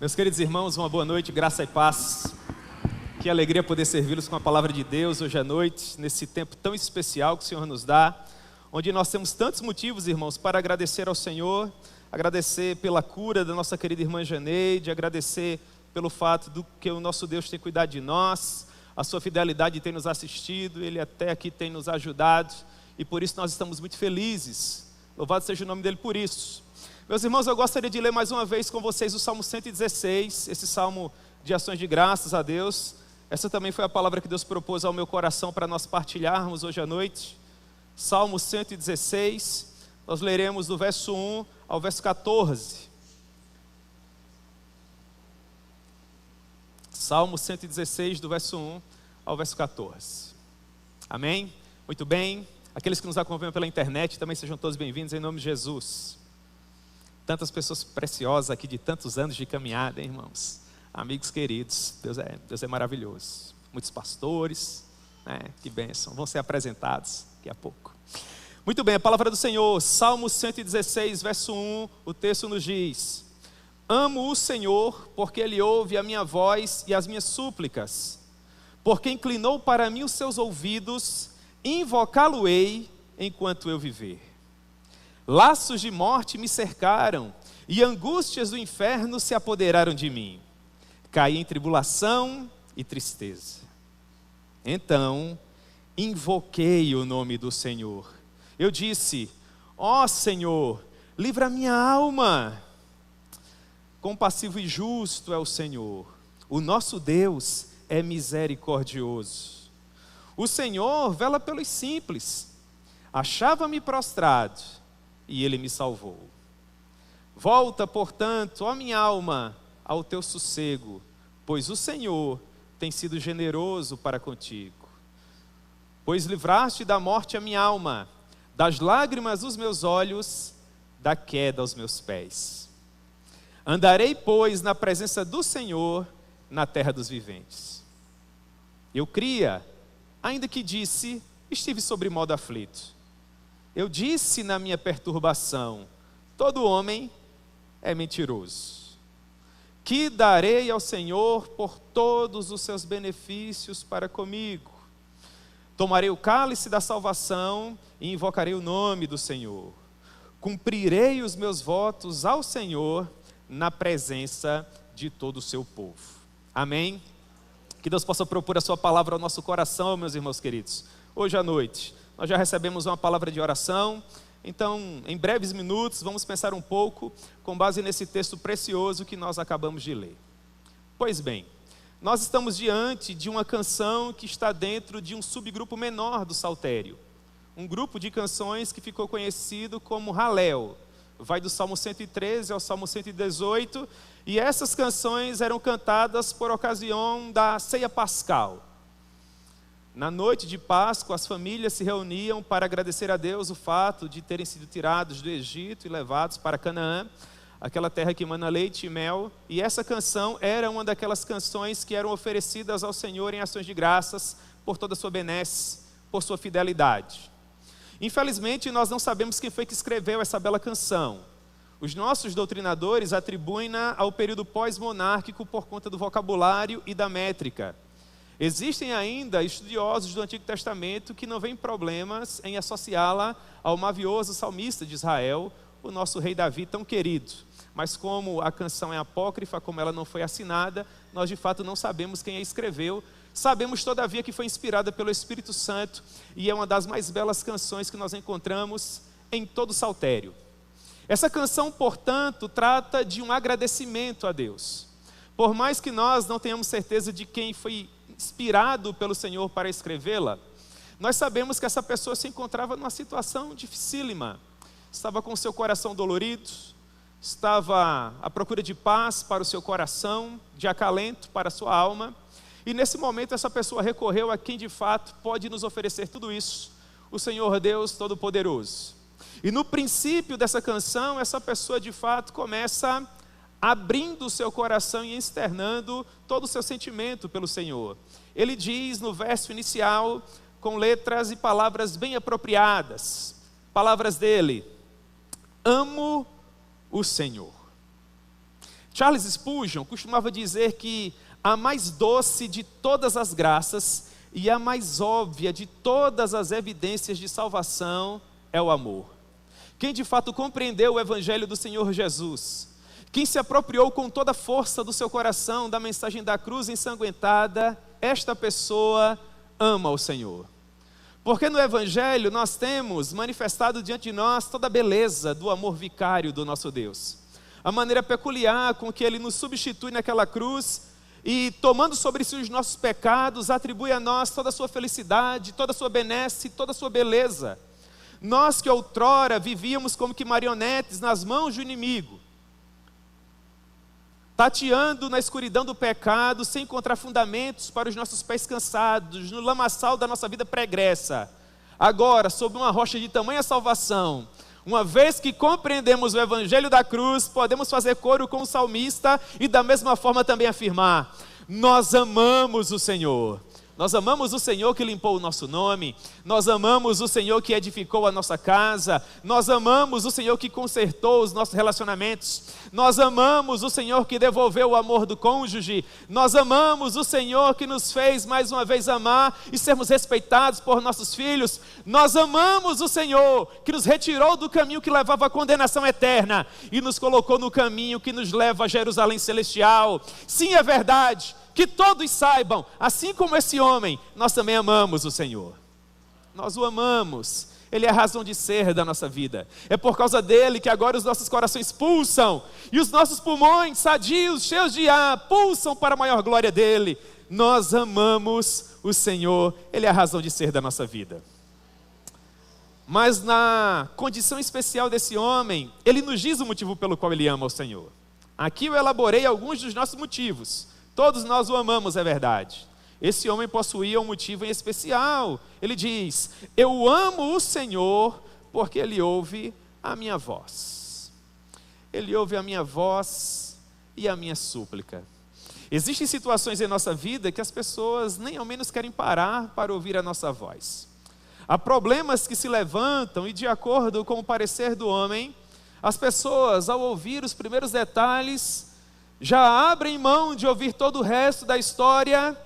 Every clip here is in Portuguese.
Meus queridos irmãos, uma boa noite, graça e paz. Que alegria poder servi-los com a palavra de Deus hoje à noite, nesse tempo tão especial que o Senhor nos dá, onde nós temos tantos motivos, irmãos, para agradecer ao Senhor, agradecer pela cura da nossa querida irmã Janeide, agradecer pelo fato do que o nosso Deus tem cuidado de nós, a sua fidelidade tem nos assistido, Ele até aqui tem nos ajudado, e por isso nós estamos muito felizes. Louvado seja o nome dEle por isso. Meus irmãos, eu gostaria de ler mais uma vez com vocês o Salmo 116, esse salmo de ações de graças a Deus. Essa também foi a palavra que Deus propôs ao meu coração para nós partilharmos hoje à noite. Salmo 116, nós leremos do verso 1 ao verso 14. Salmo 116, do verso 1 ao verso 14. Amém? Muito bem. Aqueles que nos acompanham pela internet também sejam todos bem-vindos em nome de Jesus. Tantas pessoas preciosas aqui de tantos anos de caminhada, hein, irmãos? Amigos queridos, Deus é maravilhoso. Muitos pastores, né? Que bênção, vão ser apresentados daqui a pouco. Muito bem, a palavra do Senhor, Salmo 116, verso 1, o texto nos diz: Amo o Senhor, porque Ele ouve a minha voz e as minhas súplicas, porque inclinou para mim os seus ouvidos, invocá-lo-ei enquanto eu viver. Laços de morte me cercaram, e angústias do inferno se apoderaram de mim. Caí em tribulação e tristeza. Então, invoquei o nome do Senhor. Eu disse: ó Senhor, livra minha alma. Compassivo e justo é o Senhor. O nosso Deus é misericordioso. O Senhor vela pelos simples. Achava-me prostrado, e Ele me salvou. Volta, portanto, ó minha alma, ao teu sossego, pois o Senhor tem sido generoso para contigo. Pois livraste da morte a minha alma, das lágrimas dos meus olhos, da queda aos meus pés. Andarei, pois, na presença do Senhor, na terra dos viventes. Eu cria, ainda que disse, estive sobre modo aflito. Eu disse na minha perturbação: todo homem é mentiroso. Que darei ao Senhor por todos os seus benefícios para comigo? Tomarei o cálice da salvação e invocarei o nome do Senhor. Cumprirei os meus votos ao Senhor na presença de todo o seu povo. Amém? Que Deus possa propor a sua palavra ao nosso coração, meus irmãos queridos. Hoje à noite nós já recebemos uma palavra de oração, então em breves minutos vamos pensar um pouco com base nesse texto precioso que nós acabamos de ler. Pois bem, nós estamos diante de uma canção que está dentro de um subgrupo menor do saltério, um grupo de canções que ficou conhecido como Halel, vai do Salmo 113 ao Salmo 118, e essas canções eram cantadas por ocasião da ceia pascal. Na noite de Páscoa, as famílias se reuniam para agradecer a Deus o fato de terem sido tirados do Egito e levados para Canaã, aquela terra que emana leite e mel, e essa canção era uma daquelas canções que eram oferecidas ao Senhor em ações de graças por toda a sua benesse, por sua fidelidade. Infelizmente, nós não sabemos quem foi que escreveu essa bela canção. Os nossos doutrinadores atribuem-na ao período pós-monárquico por conta do vocabulário e da métrica. Existem ainda estudiosos do Antigo Testamento que não veem problemas em associá-la ao mavioso salmista de Israel, o nosso rei Davi tão querido. Mas como a canção é apócrifa, como ela não foi assinada, nós de fato não sabemos quem a escreveu. Sabemos todavia que foi inspirada pelo Espírito Santo e é uma das mais belas canções que nós encontramos em todo o saltério. Essa canção, portanto, trata de um agradecimento a Deus. Por mais que nós não tenhamos certeza de quem foi inspirado pelo Senhor para escrevê-la, nós sabemos que essa pessoa se encontrava numa situação dificílima, estava com o seu coração dolorido, estava à procura de paz para o seu coração, de acalento para a sua alma, e nesse momento essa pessoa recorreu a quem de fato pode nos oferecer tudo isso, o Senhor Deus Todo-Poderoso. E no princípio dessa canção, essa pessoa de fato começa abrindo o seu coração e externando todo o seu sentimento pelo Senhor. Ele diz no verso inicial, com letras e palavras bem apropriadas, palavras dele: amo o Senhor. Charles Spurgeon costumava dizer que a mais doce de todas as graças e a mais óbvia de todas as evidências de salvação é o amor. Quem de fato compreendeu o Evangelho do Senhor Jesus, quem se apropriou com toda a força do seu coração da mensagem da cruz ensanguentada, esta pessoa ama o Senhor. Porque no Evangelho nós temos manifestado diante de nós toda a beleza do amor vicário do nosso Deus. A maneira peculiar com que Ele nos substitui naquela cruz e, tomando sobre si os nossos pecados, atribui a nós toda a sua felicidade, toda a sua benesse, toda a sua beleza. Nós que outrora vivíamos como que marionetes nas mãos do inimigo, tateando na escuridão do pecado, sem encontrar fundamentos para os nossos pés cansados, no lamaçal da nossa vida pregressa. Agora, sob uma rocha de tamanha salvação, uma vez que compreendemos o Evangelho da cruz, podemos fazer coro com o salmista e da mesma forma também afirmar: nós amamos o Senhor. Nós amamos o Senhor que limpou o nosso nome, nós amamos o Senhor que edificou a nossa casa, nós amamos o Senhor que consertou os nossos relacionamentos, nós amamos o Senhor que devolveu o amor do cônjuge, nós amamos o Senhor que nos fez mais uma vez amar e sermos respeitados por nossos filhos, nós amamos o Senhor que nos retirou do caminho que levava à condenação eterna e nos colocou no caminho que nos leva a Jerusalém celestial. Sim, é verdade. Que todos saibam, assim como esse homem, nós também amamos o Senhor. Nós o amamos, Ele é a razão de ser da nossa vida. É por causa dele que agora os nossos corações pulsam, e os nossos pulmões sadios, cheios de ar, pulsam para a maior glória dele. Nós amamos o Senhor, Ele é a razão de ser da nossa vida. Mas na condição especial desse homem, ele nos diz o motivo pelo qual ele ama o Senhor. Aqui eu elaborei alguns dos nossos motivos. Todos nós o amamos, é verdade. Esse homem possuía um motivo em especial. Ele diz: eu amo o Senhor porque Ele ouve a minha voz. Ele ouve a minha voz e a minha súplica. Existem situações em nossa vida que as pessoas nem ao menos querem parar para ouvir a nossa voz. Há problemas que se levantam e, de acordo com o parecer do homem, as pessoas, ao ouvir os primeiros detalhes, já abrem mão de ouvir todo o resto da história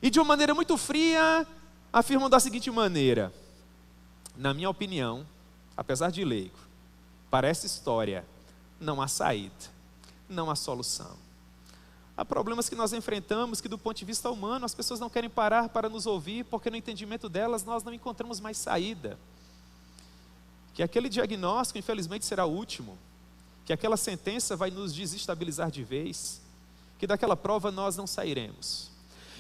e, de uma maneira muito fria, afirmam da seguinte maneira: na minha opinião, apesar de leigo, para essa história não há saída, não há solução. Há problemas que nós enfrentamos que, do ponto de vista humano, as pessoas não querem parar para nos ouvir, porque no entendimento delas nós não encontramos mais saída. Que aquele diagnóstico, infelizmente, será o último. Que aquela sentença vai nos desestabilizar de vez, que daquela prova nós não sairemos.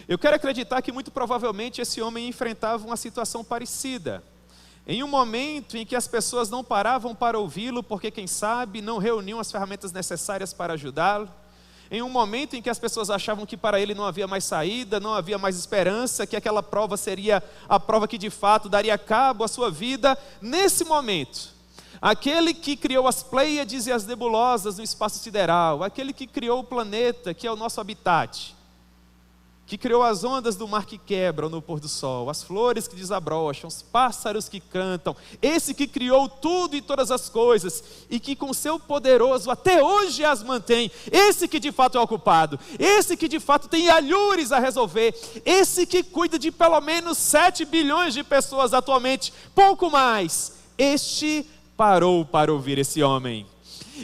Eu quero acreditar que muito provavelmente esse homem enfrentava uma situação parecida, em um momento em que as pessoas não paravam para ouvi-lo, porque quem sabe não reuniam as ferramentas necessárias para ajudá-lo, em um momento em que as pessoas achavam que para ele não havia mais saída, não havia mais esperança, que aquela prova seria a prova que de fato daria cabo à sua vida. Nesse momento, aquele que criou as Pleiades e as nebulosas no espaço sideral, aquele que criou o planeta, que é o nosso habitat, que criou as ondas do mar que quebram no pôr do sol, as flores que desabrocham, os pássaros que cantam, esse que criou tudo e todas as coisas, e que com seu poderoso até hoje as mantém, esse que de fato é o culpado, esse que de fato tem alhures a resolver, esse que cuida de pelo menos 7 bilhões de pessoas atualmente, pouco mais, este parou para ouvir esse homem.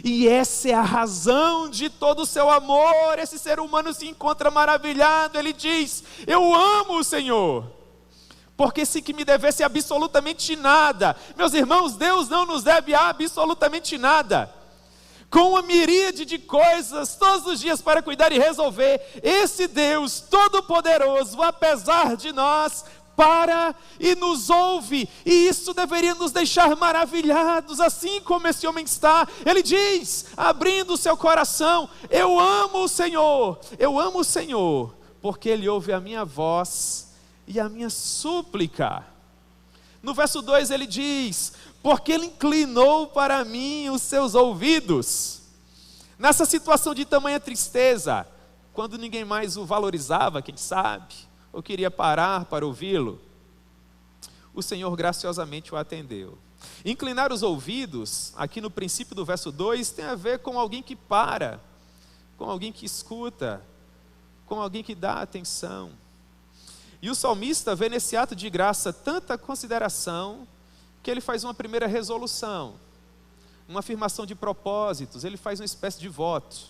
E essa é a razão de todo o seu amor. Esse ser humano se encontra maravilhado. Ele diz: eu amo o Senhor, porque se que me devesse absolutamente nada. Meus irmãos, Deus não nos deve absolutamente nada. Com uma miríade de coisas todos os dias para cuidar e resolver, esse Deus todo-poderoso, apesar de nós, para e nos ouve, e isso deveria nos deixar maravilhados, assim como esse homem está. Ele diz, abrindo o seu coração: eu amo o Senhor, porque Ele ouve a minha voz e a minha súplica. No verso 2 ele diz: porque Ele inclinou para mim os seus ouvidos. Nessa situação de tamanha tristeza, quando ninguém mais o valorizava, quem sabe, ou queria parar para ouvi-lo, o Senhor graciosamente o atendeu. Inclinar os ouvidos, aqui no princípio do verso 2, tem a ver com alguém que para, com alguém que escuta, com alguém que dá atenção. E o salmista vê nesse ato de graça tanta consideração, que ele faz uma primeira resolução, uma afirmação de propósitos, ele faz uma espécie de voto.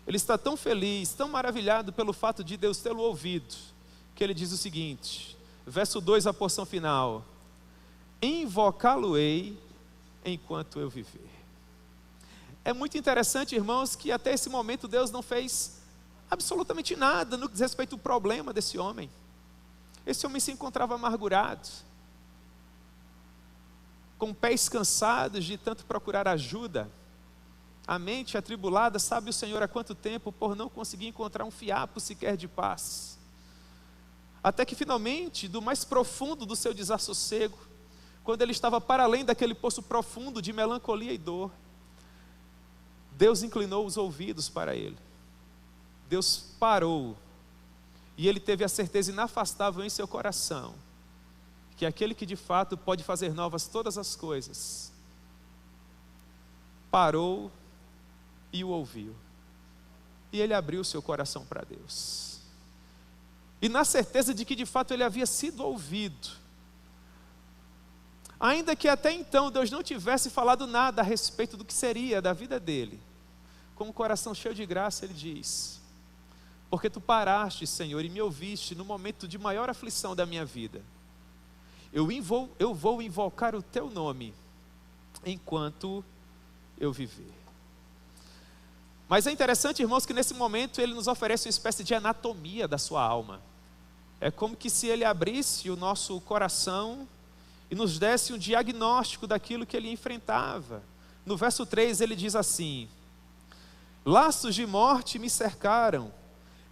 Ele está tão feliz, tão maravilhado pelo fato de Deus tê-lo ouvido, que ele diz o seguinte, verso 2, a porção final: invocá-lo-ei enquanto eu viver. É muito interessante, irmãos, que até esse momento Deus não fez absolutamente nada no que diz respeito ao problema desse homem. Esse homem se encontrava amargurado, com pés cansados de tanto procurar ajuda, a mente atribulada, sabe o Senhor há quanto tempo, por não conseguir encontrar um fiapo sequer de paz. Até que finalmente, do mais profundo do seu desassossego, quando ele estava para além daquele poço profundo de melancolia e dor, Deus inclinou os ouvidos para ele. Deus parou, e ele teve a certeza inafastável em seu coração, que aquele que de fato pode fazer novas todas as coisas, parou e o ouviu. E ele abriu seu coração para Deus. E na certeza de que de fato ele havia sido ouvido, ainda que até então Deus não tivesse falado nada a respeito do que seria da vida dele, com o coração cheio de graça, ele diz: porque tu paraste, Senhor, e me ouviste no momento de maior aflição da minha vida, eu vou invocar o teu nome enquanto eu viver. Mas é interessante, irmãos, que nesse momento ele nos oferece uma espécie de anatomia da sua alma. É como que se ele abrisse o nosso coração e nos desse um diagnóstico daquilo que ele enfrentava. No verso 3 ele diz assim: laços de morte me cercaram,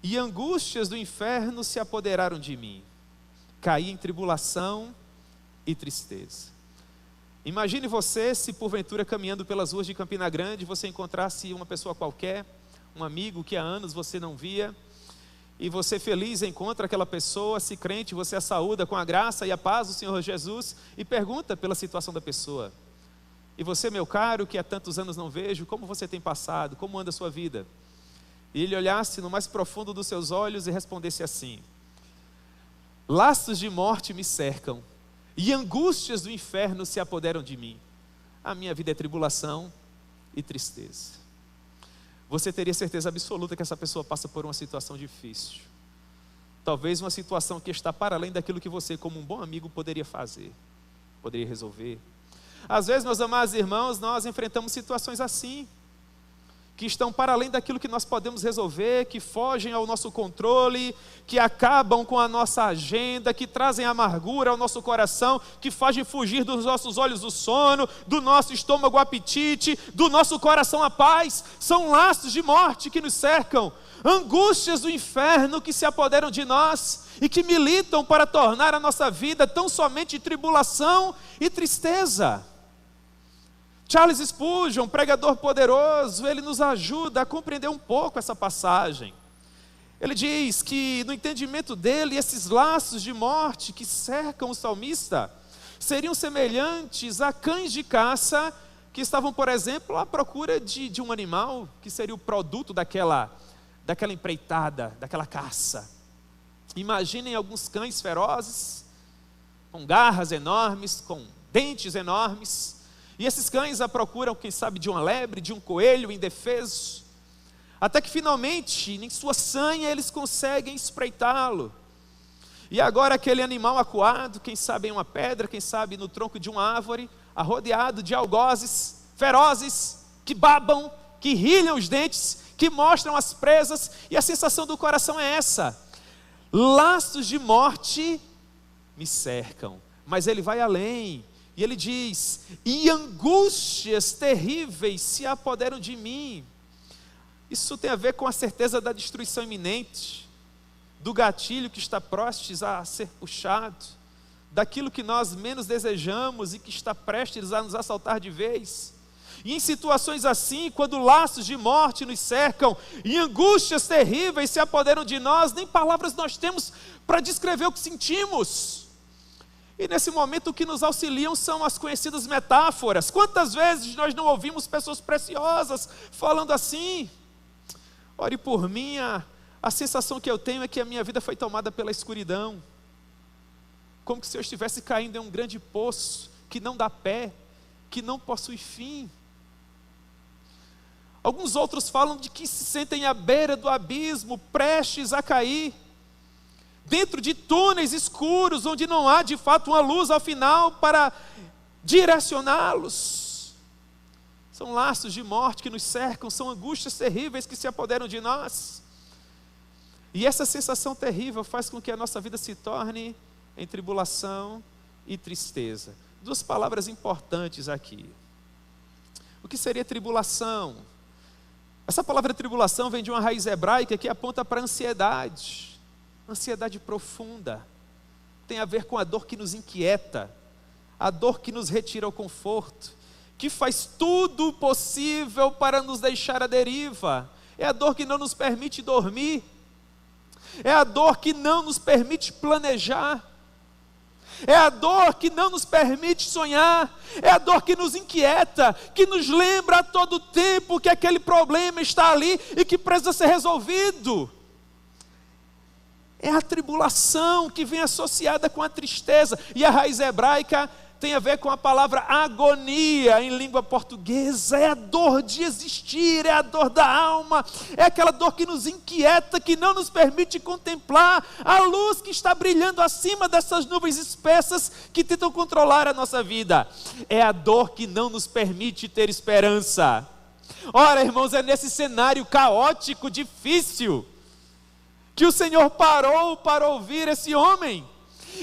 e angústias do inferno se apoderaram de mim. Caí em tribulação e tristeza. Imagine você, se porventura caminhando pelas ruas de Campina Grande, você encontrasse uma pessoa qualquer, um amigo que há anos você não via, e você feliz encontra aquela pessoa, se crente, você a saúda com a graça e a paz do Senhor Jesus, e pergunta pela situação da pessoa. E você, meu caro, que há tantos anos não vejo, como você tem passado, como anda a sua vida? E ele olhasse no mais profundo dos seus olhos e respondesse assim: laços de morte me cercam, e angústias do inferno se apoderam de mim. A minha vida é tribulação e tristeza. Você teria certeza absoluta que essa pessoa passa por uma situação difícil. Talvez uma situação que está para além daquilo que você, como um bom amigo, poderia fazer, poderia resolver. Às vezes, meus amados irmãos, nós enfrentamos situações assim, que estão para além daquilo que nós podemos resolver, que fogem ao nosso controle, que acabam com a nossa agenda, que trazem amargura ao nosso coração, que fazem fugir dos nossos olhos o sono, do nosso estômago o apetite, do nosso coração a paz. São laços de morte que nos cercam, angústias do inferno que se apoderam de nós e que militam para tornar a nossa vida tão somente tribulação e tristeza. Charles Spurgeon, pregador poderoso, ele nos ajuda a compreender um pouco essa passagem. Ele diz que no entendimento dele, esses laços de morte que cercam o salmista seriam semelhantes a cães de caça que estavam, por exemplo, à procura de um animal que seria o produto daquela empreitada, daquela caça. Imaginem alguns cães ferozes, com garras enormes, com dentes enormes. E esses cães a procuram, quem sabe, de uma lebre, de um coelho indefeso, até que finalmente, em sua sanha, eles conseguem espreitá-lo. E agora aquele animal acuado, quem sabe em uma pedra, quem sabe no tronco de uma árvore, arrodeado de algozes ferozes, que babam, que rilham os dentes, que mostram as presas, e a sensação do coração é essa: laços de morte me cercam. Mas ele vai além. E ele diz: e angústias terríveis se apoderam de mim. Isso tem a ver com a certeza da destruição iminente, do gatilho que está prestes a ser puxado, daquilo que nós menos desejamos e que está prestes a nos assaltar de vez. E em situações assim, quando laços de morte nos cercam e angústias terríveis se apoderam de nós, nem palavras nós temos para descrever o que sentimos. E nesse momento o que nos auxiliam são as conhecidas metáforas. Quantas vezes nós não ouvimos pessoas preciosas falando assim: Ore por mim, a sensação que eu tenho é que a minha vida foi tomada pela escuridão. Como se eu estivesse caindo em um grande poço que não dá pé, que não possui fim. Alguns outros falam de que se sentem à beira do abismo, prestes a cair, dentro de túneis escuros, onde não há de fato uma luz ao final para direcioná-los. São laços de morte que nos cercam, são angústias terríveis que se apoderam de nós. E essa sensação terrível faz com que a nossa vida se torne em tribulação e tristeza. Duas palavras importantes aqui. O que seria tribulação? Essa palavra tribulação vem de uma raiz hebraica que aponta para a ansiedade. Ansiedade profunda. Tem a ver com a dor que nos inquieta, a dor que nos retira o conforto, que faz tudo o possível para nos deixar à deriva. É a dor que não nos permite dormir. É a dor que não nos permite planejar. É a dor que não nos permite sonhar. É a dor que nos inquieta, que nos lembra a todo tempo que aquele problema está ali e que precisa ser resolvido. É a tribulação que vem associada com a tristeza. E a raiz hebraica tem a ver com a palavra agonia em língua portuguesa. É a dor de existir, é a dor da alma, é aquela dor que nos inquieta, que não nos permite contemplar a luz que está brilhando acima dessas nuvens espessas que tentam controlar a nossa vida. É a dor que não nos permite ter esperança. Ora, irmãos, é nesse cenário caótico, difícil, que o Senhor parou para ouvir esse homem.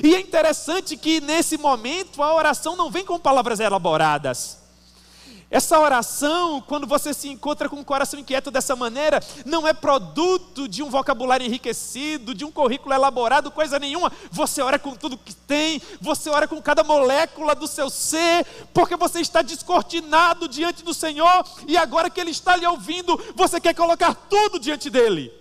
E é interessante que nesse momento a oração não vem com palavras elaboradas. Essa oração, quando você se encontra com o coração inquieto dessa maneira, não é produto de um vocabulário enriquecido, de um currículo elaborado, coisa nenhuma. Você ora com tudo que tem, você ora com cada molécula do seu ser, porque você está descortinado diante do Senhor, e agora que Ele está lhe ouvindo, você quer colocar tudo diante dEle.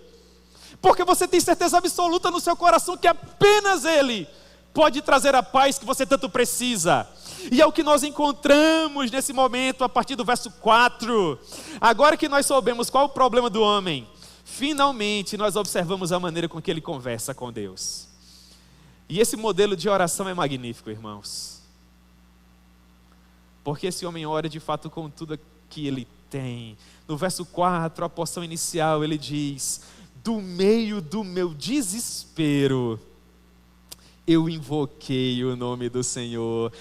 Porque você tem certeza absoluta no seu coração que apenas Ele pode trazer a paz que você tanto precisa. E é o que nós encontramos nesse momento, a partir do verso 4. Agora que nós soubemos qual o problema do homem, finalmente nós observamos a maneira com que ele conversa com Deus. E esse modelo de oração é magnífico, irmãos. Porque esse homem ora de fato com tudo que ele tem. No verso 4, a porção inicial, ele diz: do meio do meu desespero, eu invoquei o nome do Senhor.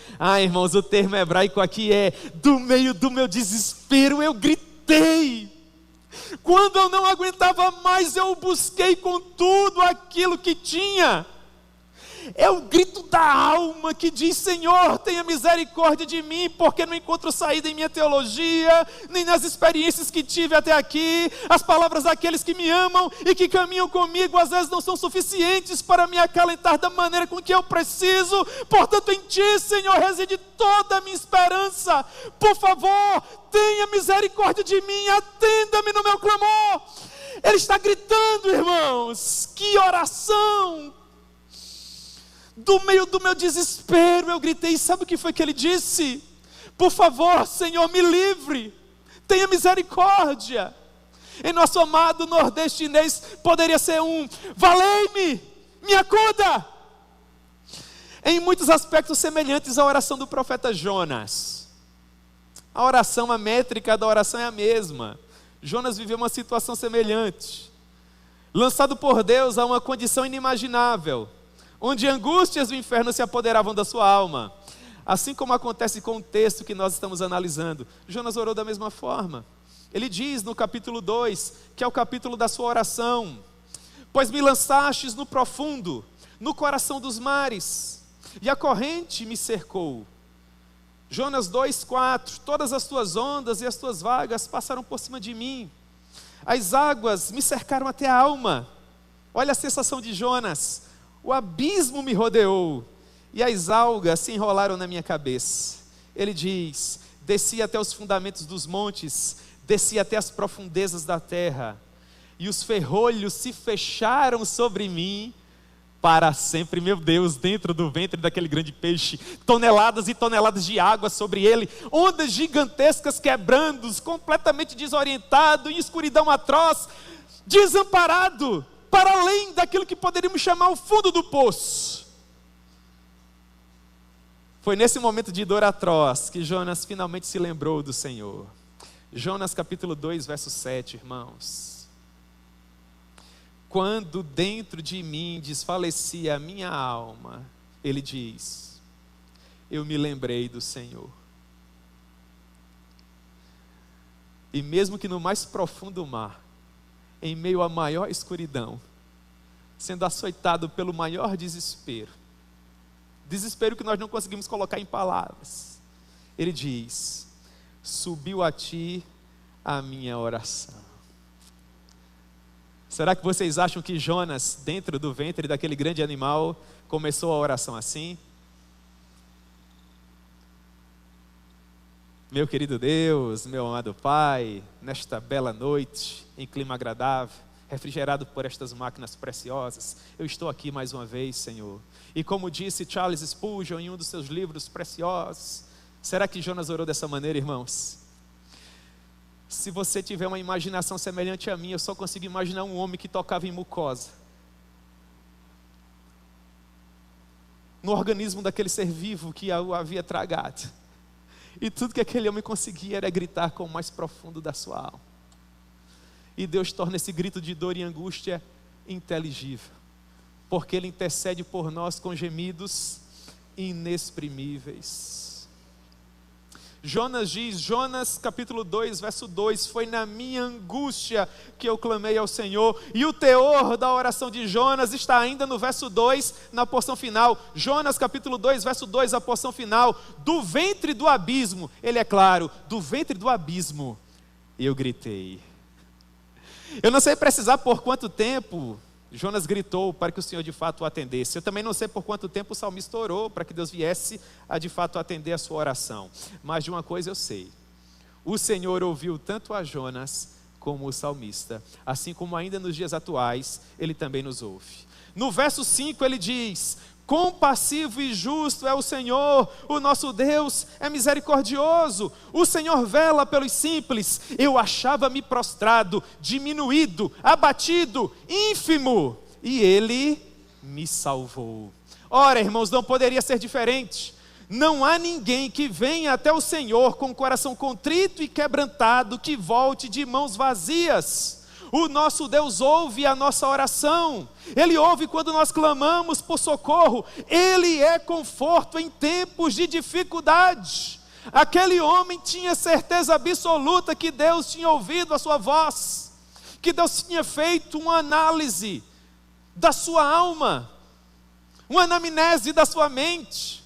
Irmãos, o termo hebraico aqui é: do meio do meu desespero eu gritei. Quando eu não aguentava mais, eu busquei com tudo aquilo que tinha. É o grito da alma que diz: Senhor, tenha misericórdia de mim, porque não encontro saída em minha teologia, nem nas experiências que tive até aqui. As palavras daqueles que me amam e que caminham comigo às vezes não são suficientes para me acalentar da maneira com que eu preciso. Portanto, em Ti, Senhor, reside toda a minha esperança. Por favor, tenha misericórdia de mim, atenda-me no meu clamor. Ele está gritando, irmãos. Que oração! Do meio do meu desespero eu gritei. Sabe o que foi que ele disse? Por favor, Senhor, me livre, tenha misericórdia. Em nosso amado nordestinês poderia ser um: valei-me, me acuda. Em muitos aspectos semelhantes à oração do profeta Jonas. A oração, a métrica da oração é a mesma. Jonas viveu uma situação semelhante, lançado por Deus a uma condição inimaginável, onde angústias do inferno se apoderavam da sua alma. Assim como acontece com o texto que nós estamos analisando, Jonas orou da mesma forma. Ele diz no capítulo 2, que é o capítulo da sua oração: pois me lançastes no profundo, no coração dos mares, e a corrente me cercou. Jonas 2,4, todas as tuas ondas e as tuas vagas passaram por cima de mim. As águas me cercaram até a alma. Olha a sensação de Jonas. O abismo me rodeou e as algas se enrolaram na minha cabeça. Ele diz: desci até os fundamentos dos montes, desci até as profundezas da terra, e os ferrolhos se fecharam sobre mim para sempre. Meu Deus, dentro do ventre daquele grande peixe, toneladas e toneladas de água sobre ele, ondas gigantescas quebrando, completamente desorientado, em escuridão atroz. desamparado, para além daquilo que poderíamos chamar o fundo do poço. Foi nesse momento de dor atroz que Jonas finalmente se lembrou do Senhor. Jonas capítulo 2, verso 7, irmãos. Quando dentro de mim desfalecia a minha alma, ele diz, eu me lembrei do Senhor. E mesmo que no mais profundo mar, em meio à maior escuridão, sendo açoitado pelo maior desespero que nós não conseguimos colocar em palavras, ele diz, subiu a ti a minha oração. Será que vocês acham que Jonas, dentro do ventre daquele grande animal, começou a oração assim? Meu querido Deus, meu amado Pai, nesta bela noite, em clima agradável, refrigerado por estas máquinas preciosas, eu estou aqui mais uma vez, Senhor. E como disse Charles Spurgeon em um dos seus livros preciosos, será que Jonas orou dessa maneira, irmãos? Se você tiver uma imaginação semelhante à minha, eu só consigo imaginar um homem que tocava em mucosa, no organismo daquele ser vivo que o havia tragado. E tudo que aquele homem conseguia era gritar com o mais profundo da sua alma. E Deus torna esse grito de dor e angústia inteligível, porque Ele intercede por nós com gemidos inexprimíveis. Jonas diz, Jonas capítulo 2, verso 2, foi na minha angústia que eu clamei ao Senhor. E o teor da oração de Jonas está ainda no verso 2, na porção final. Jonas capítulo 2, verso 2, a porção final. Do ventre do abismo, ele é claro, do ventre do abismo, eu gritei. Eu não sei precisar por quanto tempo Jonas gritou para que o Senhor de fato o atendesse. Eu também não sei por quanto tempo o salmista orou para que Deus viesse a de fato atender a sua oração. Mas de uma coisa eu sei, o Senhor ouviu tanto a Jonas como o salmista, assim como ainda nos dias atuais, Ele também nos ouve. No verso 5 ele diz, compassivo e justo é o Senhor, o nosso Deus é misericordioso, o Senhor vela pelos simples. Eu achava-me prostrado, diminuído, abatido, ínfimo, e Ele me salvou. Ora, irmãos, não poderia ser diferente. Não há ninguém que venha até o Senhor com o coração contrito e quebrantado, que volte de mãos vazias. O nosso Deus ouve a nossa oração, Ele ouve quando nós clamamos por socorro, Ele é conforto em tempos de dificuldade. Aquele homem tinha certeza absoluta que Deus tinha ouvido a sua voz, que Deus tinha feito uma análise da sua alma, uma anamnese da sua mente,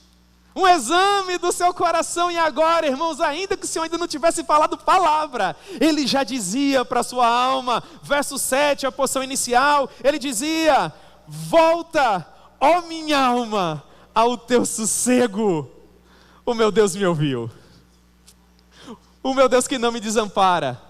um exame do seu coração. E agora, irmãos, ainda que o Senhor ainda não tivesse falado palavra, Ele já dizia para a sua alma, verso 7, a porção inicial, Ele dizia, volta, ó minha alma, ao teu sossego. O meu Deus me ouviu, o meu Deus que não me desampara,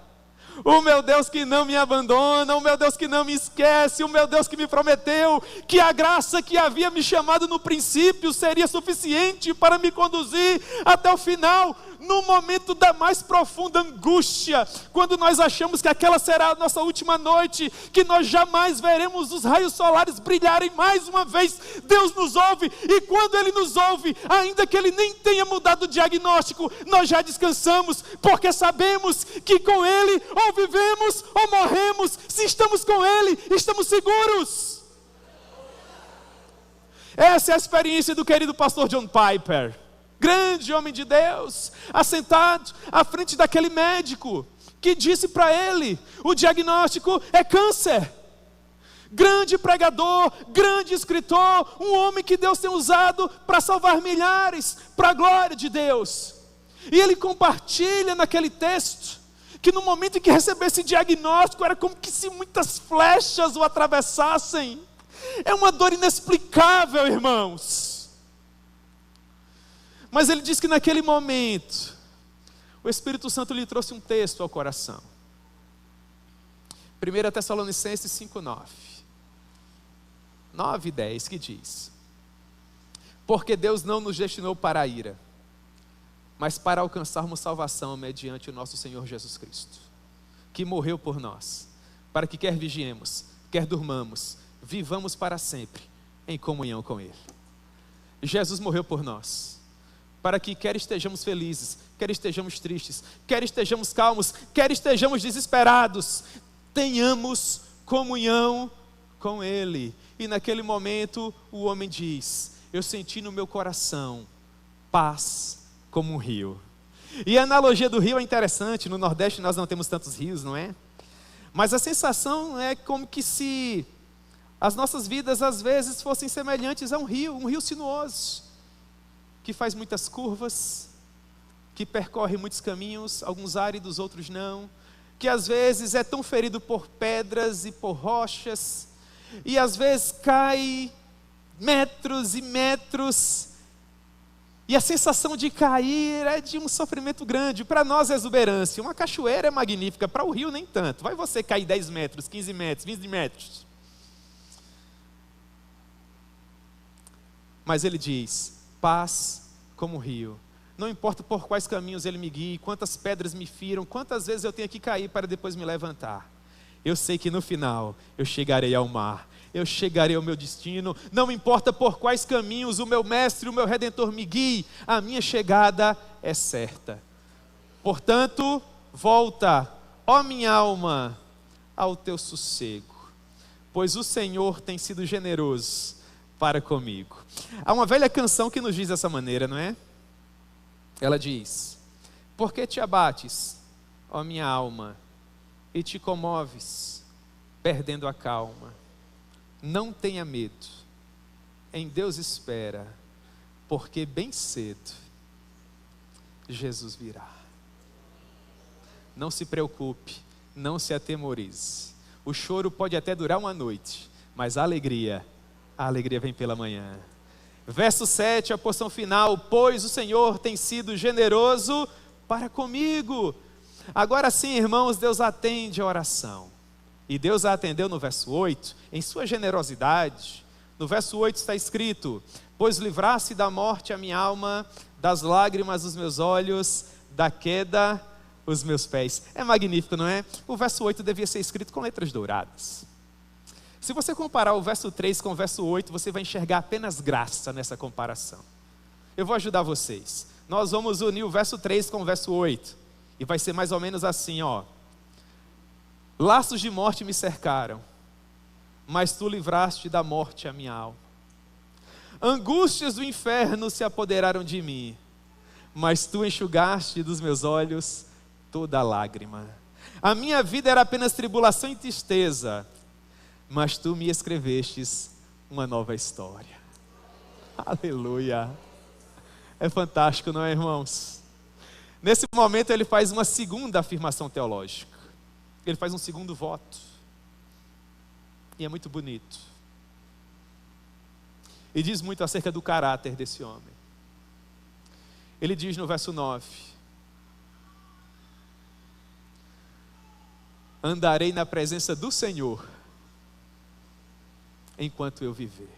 o meu Deus que não me abandona, o meu Deus que não me esquece, o meu Deus que me prometeu que a graça que havia me chamado no princípio seria suficiente para me conduzir até o final. No momento da mais profunda angústia, quando nós achamos que aquela será a nossa última noite, que nós jamais veremos os raios solares brilharem mais uma vez, Deus nos ouve. E quando Ele nos ouve, ainda que Ele nem tenha mudado o diagnóstico, nós já descansamos, porque sabemos que com Ele ou vivemos ou morremos. Se estamos com Ele, estamos seguros. Essa é a experiência do querido pastor John Piper, grande homem de Deus, assentado à frente daquele médico que disse para ele, o diagnóstico é câncer. Grande pregador, grande escritor, um homem que Deus tem usado para salvar milhares, para a glória de Deus. E ele compartilha naquele texto, que no momento em que recebeu esse diagnóstico, era como que se muitas flechas o atravessassem. É uma dor inexplicável, irmãos. Mas ele diz que naquele momento, o Espírito Santo lhe trouxe um texto ao coração. 1 Tessalonicenses 5:9. 9 e 10, que diz: porque Deus não nos destinou para a ira, mas para alcançarmos salvação mediante o nosso Senhor Jesus Cristo, que morreu por nós, para que quer vigiemos, quer durmamos, vivamos para sempre em comunhão com Ele. Jesus morreu por nós, para que quer estejamos felizes, quer estejamos tristes, quer estejamos calmos, quer estejamos desesperados, tenhamos comunhão com Ele. E naquele momento o homem diz: eu senti no meu coração paz como um rio. E a analogia do rio é interessante. No Nordeste nós não temos tantos rios, não é? Mas a sensação é como que se as nossas vidas às vezes fossem semelhantes a um rio sinuoso, que faz muitas curvas, que percorre muitos caminhos, alguns áridos, outros não, que às vezes é tão ferido por pedras e por rochas, e às vezes cai metros e metros, e a sensação de cair é de um sofrimento grande. Para nós é exuberância, uma cachoeira é magnífica, para o rio nem tanto. Vai você cair 10 metros, 15 metros, 20 metros. Mas ele diz: paz como um rio. Não importa por quais caminhos ele me guie, quantas pedras me firam, quantas vezes eu tenho que cair para depois me levantar. Eu sei que no final eu chegarei ao mar, eu chegarei ao meu destino. Não importa por quais caminhos o meu mestre, o meu redentor me guie, a minha chegada é certa. Portanto, volta, ó minha alma, ao teu sossego, pois o Senhor tem sido generoso para comigo. Há uma velha canção que nos diz dessa maneira, não é? Ela diz: por que te abates, ó minha alma, e te comoves, perdendo a calma? Não tenha medo, em Deus espera, porque bem cedo Jesus virá. Não se preocupe, não se atemorize. O choro pode até durar uma noite, mas a alegria vem pela manhã. Verso 7, a porção final: pois o Senhor tem sido generoso para comigo. Agora sim, irmãos, Deus atende a oração. E Deus a atendeu no verso 8, em sua generosidade. No verso 8 está escrito: pois livraste da morte a minha alma, das lágrimas os meus olhos, da queda os meus pés. É magnífico, não é? O verso 8 devia ser escrito com letras douradas. Se você comparar o verso 3 com o verso 8, você vai enxergar apenas graça nessa comparação. Eu vou ajudar vocês. Nós vamos unir o verso 3 com o verso 8. E vai ser mais ou menos assim, ó: laços de morte me cercaram, mas tu livraste da morte a minha alma. Angústias do inferno se apoderaram de mim, mas tu enxugaste dos meus olhos toda lágrima. A minha vida era apenas tribulação e tristeza, mas tu me escrevestes uma nova história. Aleluia! É fantástico, não é, irmãos? Nesse momento ele faz uma segunda afirmação teológica. Ele faz um segundo voto. E é muito bonito. E diz muito acerca do caráter desse homem. Ele diz no verso 9: andarei na presença do Senhor enquanto eu viver.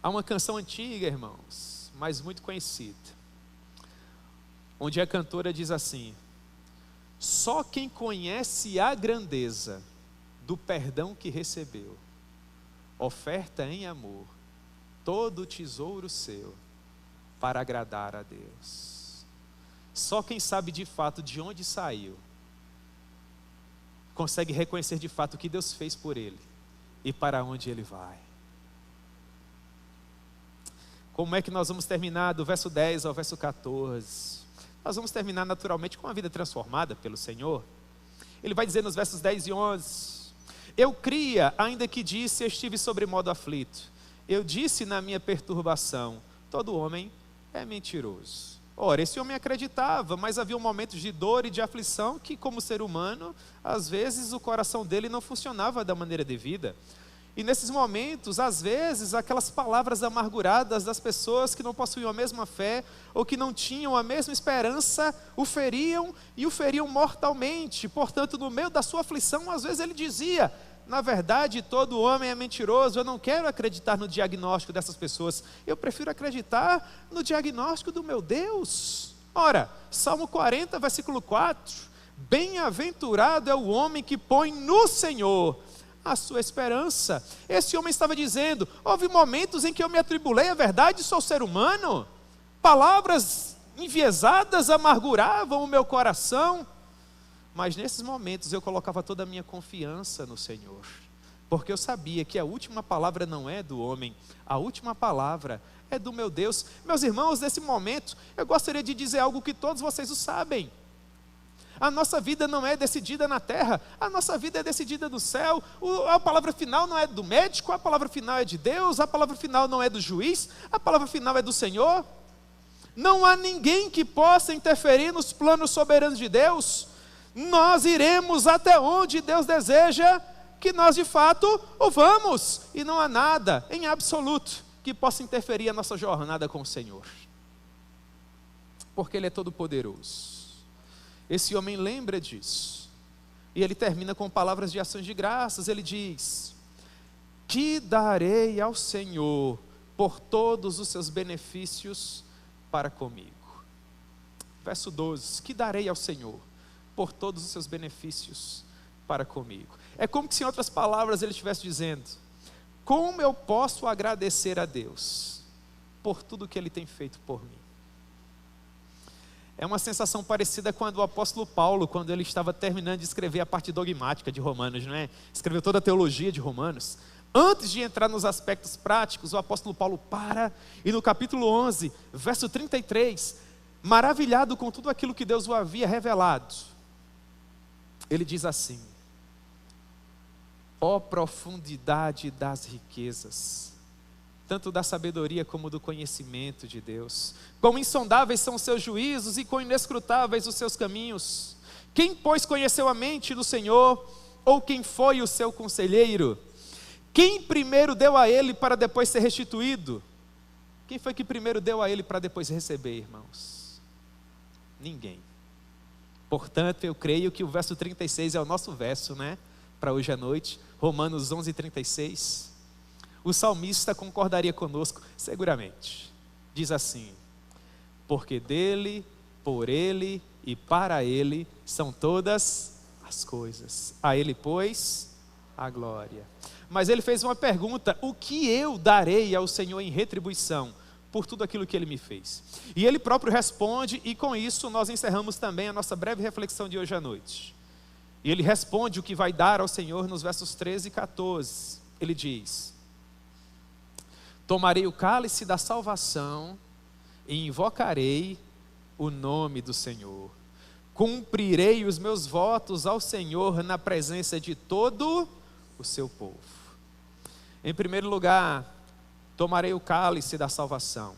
Há uma canção antiga, irmãos, mas muito conhecida, onde a cantora diz assim: só quem conhece a grandeza do perdão que recebeu, oferta em amor todo o tesouro seu para agradar a Deus. Só quem sabe de fato de onde saiu, consegue reconhecer de fato o que Deus fez por ele e para onde ele vai. Como é que nós vamos terminar do verso 10 ao verso 14? Nós vamos terminar naturalmente com uma vida transformada pelo Senhor. Ele vai dizer nos versos 10 e 11: eu cria, ainda que disse, estive sobremodo aflito. Eu disse na minha perturbação, todo homem é mentiroso. Ora, esse homem acreditava, mas havia momentos de dor e de aflição que, como ser humano, às vezes o coração dele não funcionava da maneira devida. E nesses momentos, às vezes, aquelas palavras amarguradas das pessoas que não possuíam a mesma fé, ou que não tinham a mesma esperança, o feriam e o feriam mortalmente. Portanto, no meio da sua aflição, às vezes ele dizia: na verdade, todo homem é mentiroso. Eu não quero acreditar no diagnóstico dessas pessoas, eu prefiro acreditar no diagnóstico do meu Deus. Ora, Salmo 40, versículo 4, bem-aventurado é o homem que põe no Senhor a sua esperança. Esse homem estava dizendo, houve momentos em que eu me atribulei, é verdade, sou ser humano, palavras enviesadas amarguravam o meu coração, mas nesses momentos eu colocava toda a minha confiança no Senhor, porque eu sabia que a última palavra não é do homem, a última palavra é do meu Deus. Meus irmãos, nesse momento, eu gostaria de dizer algo que todos vocês o sabem. A nossa vida não é decidida na terra, a nossa vida é decidida no céu. A palavra final não é do médico, a palavra final é de Deus, a palavra final não é do juiz, a palavra final é do Senhor. Não há ninguém que possa interferir nos planos soberanos de Deus. Nós iremos até onde Deus deseja que nós de fato o vamos, e não há nada em absoluto que possa interferir a nossa jornada com o Senhor, porque Ele é todo poderoso. Esse homem lembra disso, e ele termina com palavras de ações de graças. Ele diz, que darei ao Senhor por todos os seus benefícios para comigo. Verso 12, que darei ao Senhor por todos os seus benefícios para comigo. É como que, em outras palavras, ele estivesse dizendo, como eu posso agradecer a Deus por tudo que Ele tem feito por mim? É uma sensação parecida com a do apóstolo Paulo, quando ele estava terminando de escrever a parte dogmática de Romanos, não é? Escreveu toda a teologia de Romanos. Antes de entrar nos aspectos práticos, o apóstolo Paulo para, e no capítulo 11, verso 33, maravilhado com tudo aquilo que Deus o havia revelado, ele diz assim, ó profundidade das riquezas, tanto da sabedoria como do conhecimento de Deus. Quão insondáveis são os seus juízos e quão inescrutáveis os seus caminhos. Quem, pois, conheceu a mente do Senhor? Ou quem foi o seu conselheiro? Quem primeiro deu a ele para depois ser restituído? Quem foi que primeiro deu a ele para depois receber, irmãos? Ninguém. Portanto, eu creio que o verso 36 é o nosso verso, né? Para hoje à noite, Romanos 11, 36. O salmista concordaria conosco, seguramente. Diz assim, porque dele, por ele e para ele são todas as coisas. A ele, pois, a glória. Mas ele fez uma pergunta, o que eu darei ao Senhor em retribuição por tudo aquilo que Ele me fez? E Ele próprio responde, e com isso nós encerramos também a nossa breve reflexão de hoje à noite. E Ele responde o que vai dar ao Senhor nos versos 13 e 14. Ele diz, tomarei o cálice da salvação e invocarei o nome do Senhor. Cumprirei os meus votos ao Senhor na presença de todo o seu povo. Em primeiro lugar, tomarei o cálice da salvação.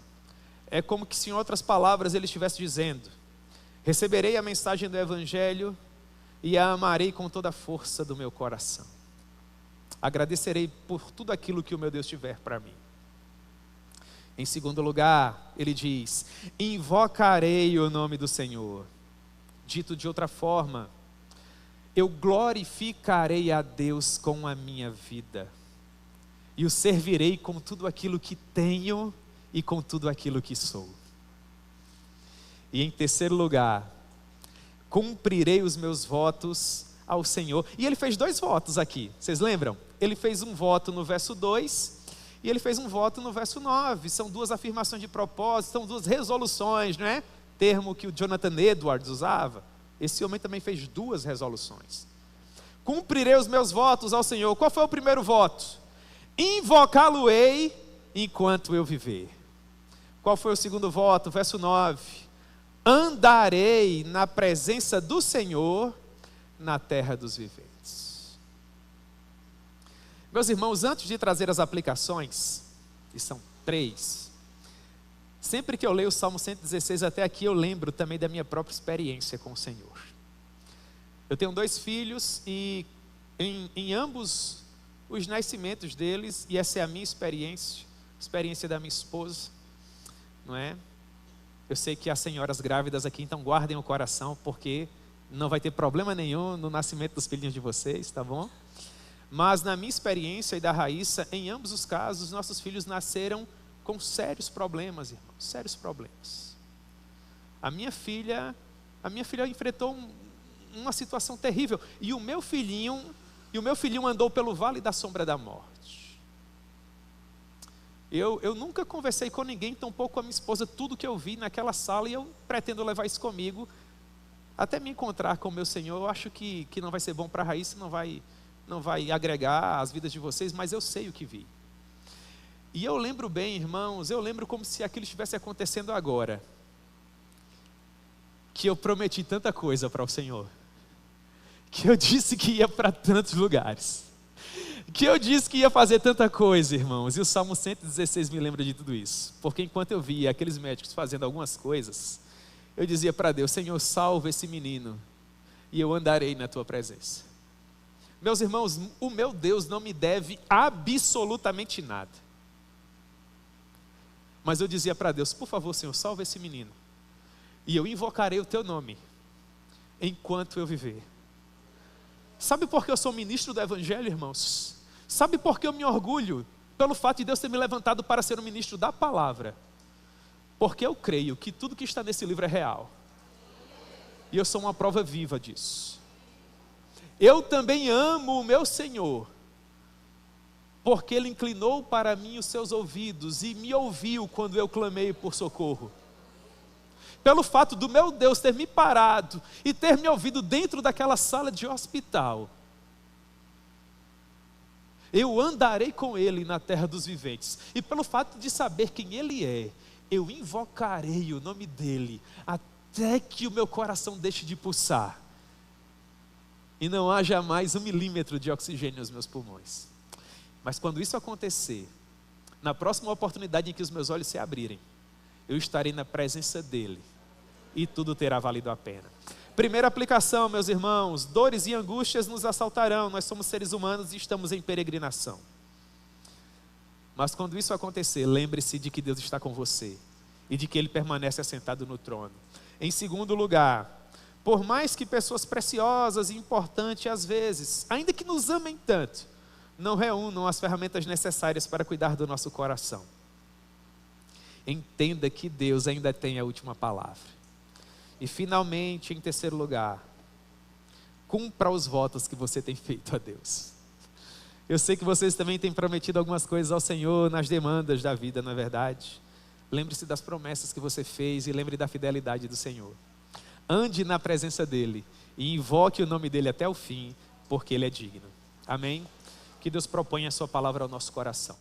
É como que se em outras palavras ele estivesse dizendo, receberei a mensagem do Evangelho e a amarei com toda a força do meu coração. Agradecerei por tudo aquilo que o meu Deus tiver para mim. Em segundo lugar, ele diz, invocarei o nome do Senhor. Dito de outra forma, eu glorificarei a Deus com a minha vida. E o servirei com tudo aquilo que tenho e com tudo aquilo que sou. E em terceiro lugar, cumprirei os meus votos ao Senhor. E ele fez 2 votos aqui, vocês lembram? Ele fez um voto no verso 2 e ele fez um voto no verso 9. São 2 afirmações de propósito, são 2 resoluções, não é? Termo que o Jonathan Edwards usava. Esse homem também fez 2 resoluções. Cumprirei os meus votos ao Senhor. Qual foi o primeiro voto? Invocá-lo-ei enquanto eu viver. Qual foi o segundo voto? Verso 9. Andarei na presença do Senhor na terra dos viventes. Meus irmãos, antes de trazer as aplicações, que são 3, sempre que eu leio o Salmo 116 até aqui, eu lembro também da minha própria experiência com o Senhor. Eu tenho 2 filhos e em ambos os nascimentos deles, e essa é a minha experiência da minha esposa, não é? Eu sei que há senhoras grávidas aqui, então guardem o coração, porque não vai ter problema nenhum no nascimento dos filhinhos de vocês, tá bom? Mas na minha experiência e da Raíssa, em ambos os casos, nossos filhos nasceram com sérios problemas, irmãos, sérios problemas. A minha filha enfrentou uma situação terrível. E o meu filhinho andou pelo vale da sombra da morte. Eu nunca conversei com ninguém, tampouco com a minha esposa, tudo que eu vi naquela sala, e eu pretendo levar isso comigo, até me encontrar com o meu Senhor. Eu acho que não vai ser bom para a Raíssa, não vai agregar as vidas de vocês, mas eu sei o que vi. E eu lembro bem, irmãos, eu lembro como se aquilo estivesse acontecendo agora, que eu prometi tanta coisa para o Senhor, que eu disse que ia para tantos lugares, que eu disse que ia fazer tanta coisa, irmãos. E o Salmo 116 me lembra de tudo isso, porque enquanto eu via aqueles médicos fazendo algumas coisas, eu dizia para Deus: Senhor, salva esse menino, e eu andarei na tua presença. Meus irmãos, o meu Deus não me deve absolutamente nada, mas eu dizia para Deus: por favor, Senhor, salva esse menino, e eu invocarei o teu nome enquanto eu viver. Sabe por que eu sou ministro do Evangelho, irmãos? Sabe por que eu me orgulho? Pelo fato de Deus ter me levantado para ser um ministro da palavra. Porque eu creio que tudo que está nesse livro é real. E eu sou uma prova viva disso. Eu também amo o meu Senhor, porque Ele inclinou para mim os seus ouvidos e me ouviu quando eu clamei por socorro. Pelo fato do meu Deus ter me parado e ter me ouvido dentro daquela sala de hospital, eu andarei com Ele na terra dos viventes. E pelo fato de saber quem Ele é, eu invocarei o nome dEle, até que o meu coração deixe de pulsar, e não haja mais 1 milímetro de oxigênio nos meus pulmões. Mas quando isso acontecer, na próxima oportunidade em que os meus olhos se abrirem, eu estarei na presença dEle, e tudo terá valido a pena. Primeira aplicação, meus irmãos: dores e angústias nos assaltarão. Nós somos seres humanos e estamos em peregrinação. Mas quando isso acontecer, lembre-se de que Deus está com você e de que Ele permanece assentado no trono. Em segundo lugar, por mais que pessoas preciosas e importantes às vezes, ainda que nos amem tanto, não reúnam as ferramentas necessárias para cuidar do nosso coração, entenda que Deus ainda tem a última palavra. E finalmente, em terceiro lugar, cumpra os votos que você tem feito a Deus. Eu sei que vocês também têm prometido algumas coisas ao Senhor nas demandas da vida, não é verdade? Lembre-se das promessas que você fez e lembre da fidelidade do Senhor. Ande na presença dEle e invoque o nome dEle até o fim, porque Ele é digno. Amém? Que Deus proponha a sua palavra ao nosso coração.